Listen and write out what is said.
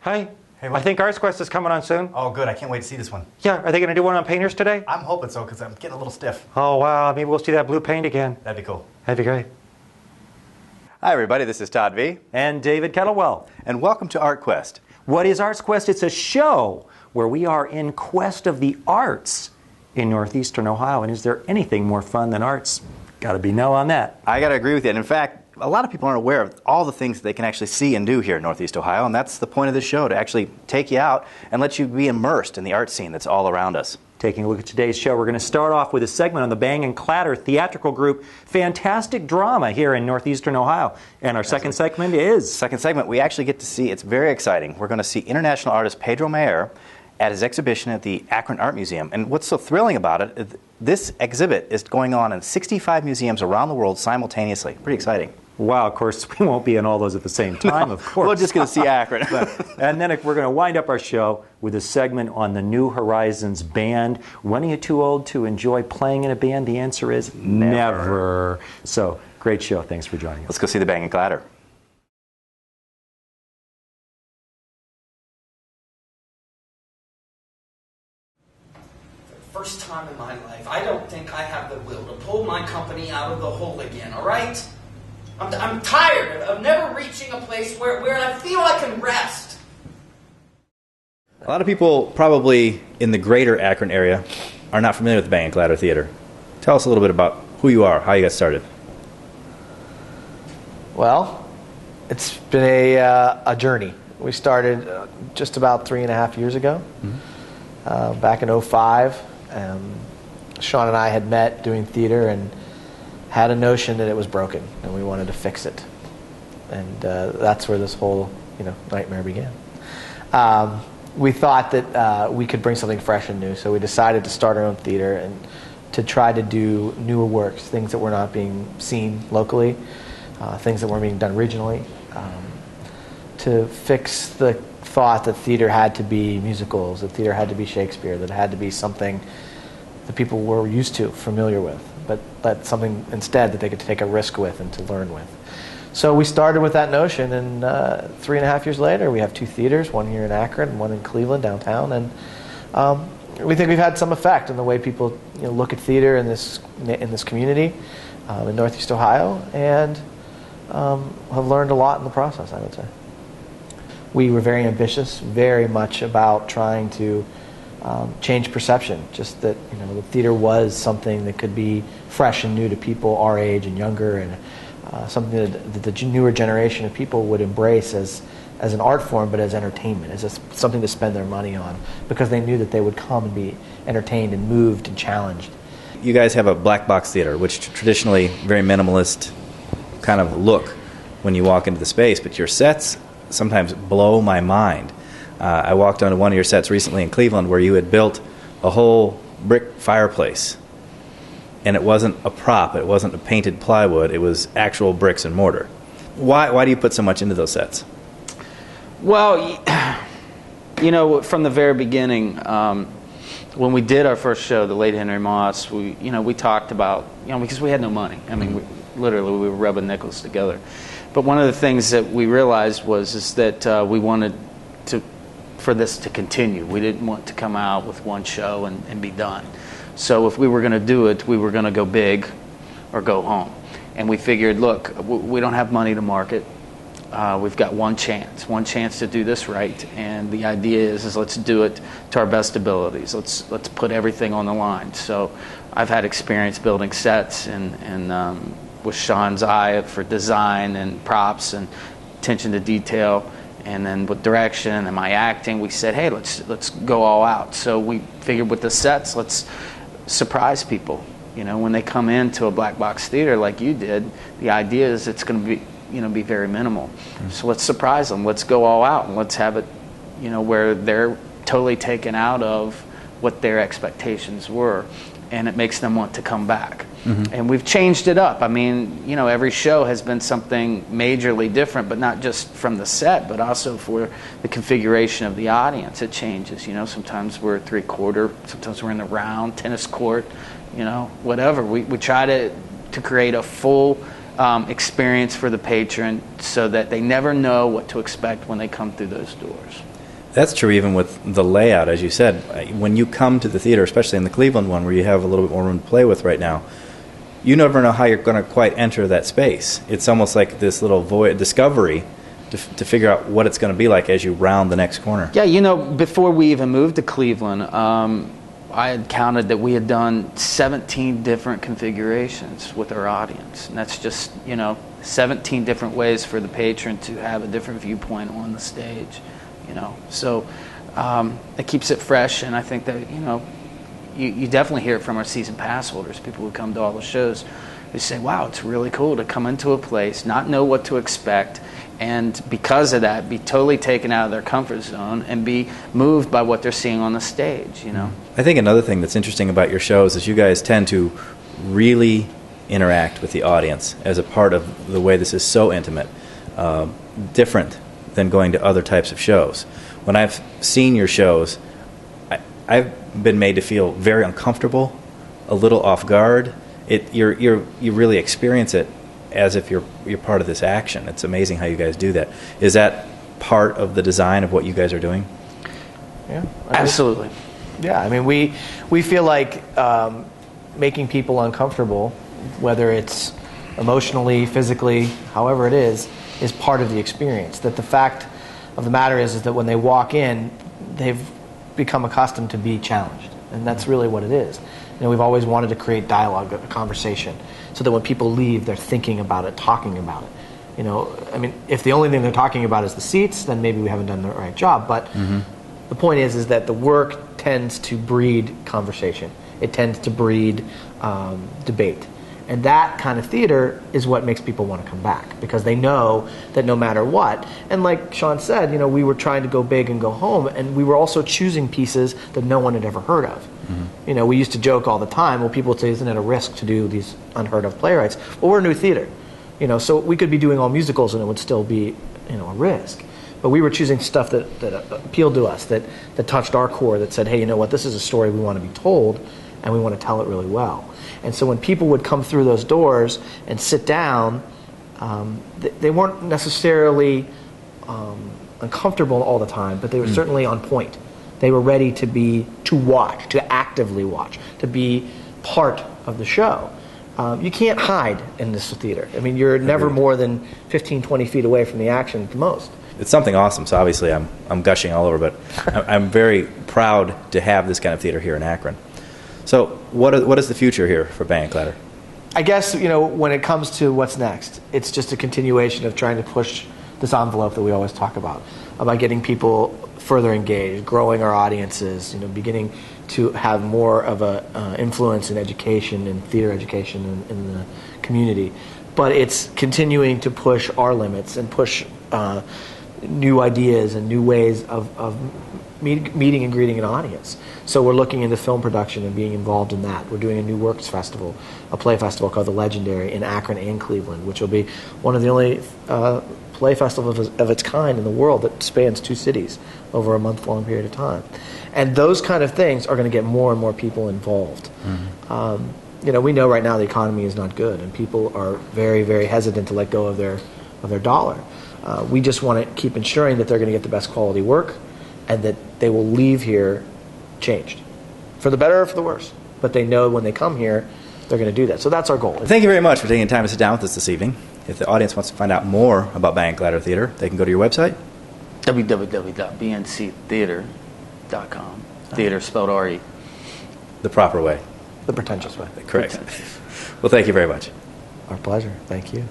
Hi. Hey, I think Arts Quest is coming on soon. Oh, good. I can't wait to see this one. Yeah, are they going to do one on painters today? I'm hoping so, because I'm getting a little stiff. Oh, wow. Maybe we'll see that blue paint again. That'd be cool. That'd be great. Hi, everybody. This is Todd V. And David Kettlewell. And welcome to Art Quest. What is Arts Quest? It's a show where we are in quest of the arts in northeastern Ohio. And is there anything more fun than arts? Got to be no on that. I got to agree with you. And in fact, a lot of people aren't aware of all the things that they can actually see and do here in Northeast Ohio, and that's the point of this show, to actually take you out and let you be immersed in the art scene that's all around us. Taking a look at today's show, we're going to start off with a segment on the Bang Clatter Theatrical Group. Fantastic drama here in Northeastern Ohio. And our second segment is? Second segment, we actually get to see, it's very exciting, we're going to see international artist Pedro Meyer at his exhibition at the Akron Art Museum. And what's so thrilling about it is this exhibit is going on in 65 museums around the world simultaneously. Pretty exciting. Wow, of course, we won't be in all those at the same time, of course. We're just going to see Akron. And then we're going to wind up our show with a segment on the New Horizons band. When are you too old to enjoy playing in a band? The answer is never. So, great show. Thanks for joining us. Let's go see the Bang Clatter. First time in my life, I don't think I have the will to pull my company out of the hole again, all right? I'm tired of never reaching a place where I feel I can rest. A lot of people probably in the greater Akron area are not familiar with the Bang Clatter Theater. Tell us a little bit about who you are, how you got started. Well, it's been a journey. We started just about 3.5 years ago, back in 2005. Sean and I had met doing theater and had a notion that it was broken and we wanted to fix it. And that's where this whole nightmare began. We thought that we could bring something fresh and new, so we decided to start our own theater and to try to do newer works, things that were not being seen locally, things that weren't being done regionally, to fix the thought that theater had to be musicals, that theater had to be Shakespeare, that it had to be something that people were used to, familiar with, but something instead that they could take a risk with and to learn with. So we started with that notion, and 3.5 years later we have 2 theaters, one here in Akron and one in Cleveland downtown, and we think we've had some effect on the way people look at theater in this community in Northeast Ohio, and have learned a lot in the process, I would say. We were very ambitious, very much about trying to change perception, just that the theater was something that could be fresh and new to people our age and younger, and something that the newer generation of people would embrace as an art form, but as entertainment, as something to spend their money on, because they knew that they would come and be entertained and moved and challenged. You guys have a black box theater, which traditionally very minimalist kind of look when you walk into the space, but your sets sometimes blow my mind. I walked onto one of your sets recently in Cleveland where you had built a whole brick fireplace, and it wasn't a prop, it wasn't a painted plywood, it was actual bricks and mortar. Why do you put so much into those sets? Well, from the very beginning, when we did our first show, The Late Henry Moss, we talked about, because we had no money. I mean, we were rubbing nickels together. But one of the things that we realized is that we wanted for this to continue. We didn't want to come out with one show and be done. So if we were going to do it, we were going to go big or go home. And we figured, look, we don't have money to market. We've got one chance to do this right. And the idea is let's do it to our best abilities. Let's put everything on the line. So I've had experience building sets and with Sean's eye for design and props and attention to detail, and then with direction and my acting, we said, hey, let's go all out. So we figured with the sets, let's surprise people. When they come into a black box theater like you did, the idea is it's going to be very minimal. So let's surprise them. Let's go all out and let's have it, where they're totally taken out of what their expectations were, and it makes them want to come back. And we've changed it up. I mean, every show has been something majorly different, but not just from the set, but also for the configuration of the audience. It changes. Sometimes we're 3/4, sometimes we're in the round, tennis court, whatever. We try to create a full experience for the patron so that they never know what to expect when they come through those doors. That's true even with the layout, as you said. When you come to the theater, especially in the Cleveland one, where you have a little bit more room to play with right now, you never know how you're going to quite enter that space. It's almost like this little void discovery to figure out what it's going to be like as you round the next corner. Yeah, you know, before we even moved to Cleveland, I had counted that we had done 17 different configurations with our audience. And that's just, 17 different ways for the patron to have a different viewpoint on the stage, So it keeps it fresh, and I think that, you definitely hear it from our season pass holders, people who come to all the shows. They say, wow, it's really cool to come into a place, not know what to expect, and because of that, be totally taken out of their comfort zone and be moved by what they're seeing on the stage, I think another thing that's interesting about your shows is you guys tend to really interact with the audience as a part of the way this is so intimate, different than going to other types of shows. When I've seen your shows, I've been made to feel very uncomfortable, a little off guard. You really experience it as if you're part of this action. It's amazing how you guys do that. Is that part of the design of what you guys are doing? Yeah, absolutely. Yeah, I mean, we feel like making people uncomfortable, whether it's emotionally, physically, however it is part of the experience. That the fact of the matter is that when they walk in, they've become accustomed to be challenged, and that's really what it is. We've always wanted to create dialogue, a conversation, so that when people leave, they're thinking about it, talking about it. I mean, if the only thing they're talking about is the seats, then maybe we haven't done the right job. But the point is that the work tends to breed conversation. It tends to breed debate. And that kind of theater is what makes people want to come back, because they know that no matter what, and like Sean said, we were trying to go big and go home, and we were also choosing pieces that no one had ever heard of. We used to joke all the time, well, people would say, isn't it a risk to do these unheard of playwrights? Well, we're a new theater, so we could be doing all musicals and it would still be, a risk. But we were choosing stuff that appealed to us, that touched our core, that said, hey, you know what, this is a story we want to be told, and we want to tell it really well. And so when people would come through those doors and sit down, they weren't necessarily uncomfortable all the time, but they were certainly on point. They were ready to watch, to actively watch, to be part of the show. You can't hide in this theater. I mean, you're never more than 15, 20 feet away from the action at the most. It's something awesome, so obviously I'm gushing all over, but I'm very proud to have this kind of theater here in Akron. So what is the future here for Bang Clatter? I guess, when it comes to what's next, it's just a continuation of trying to push this envelope that we always talk about getting people further engaged, growing our audiences, beginning to have more of a influence in education and theater education in the community. But it's continuing to push our limits and push new ideas and new ways of meeting and greeting an audience. So we're looking into film production and being involved in that. We're doing a new works festival, a play festival called The Legendary in Akron and Cleveland, which will be one of the only play festivals of its kind in the world that spans 2 cities over a month-long period of time. And those kind of things are going to get more and more people involved. We know right now the economy is not good, and people are very, very hesitant to let go of their dollar. We just want to keep ensuring that they're going to get the best quality work, and that they will leave here changed, for the better or for the worse. But they know when they come here, they're going to do that. So that's our goal. Thank you very much for taking the time to sit down with us this evening. If the audience wants to find out more about Bang Clatter Theater, they can go to your website. www.bnctheater.com. Theater spelled R-E. The proper way. The pretentious way. Correct. Well, thank you very much. Our pleasure. Thank you.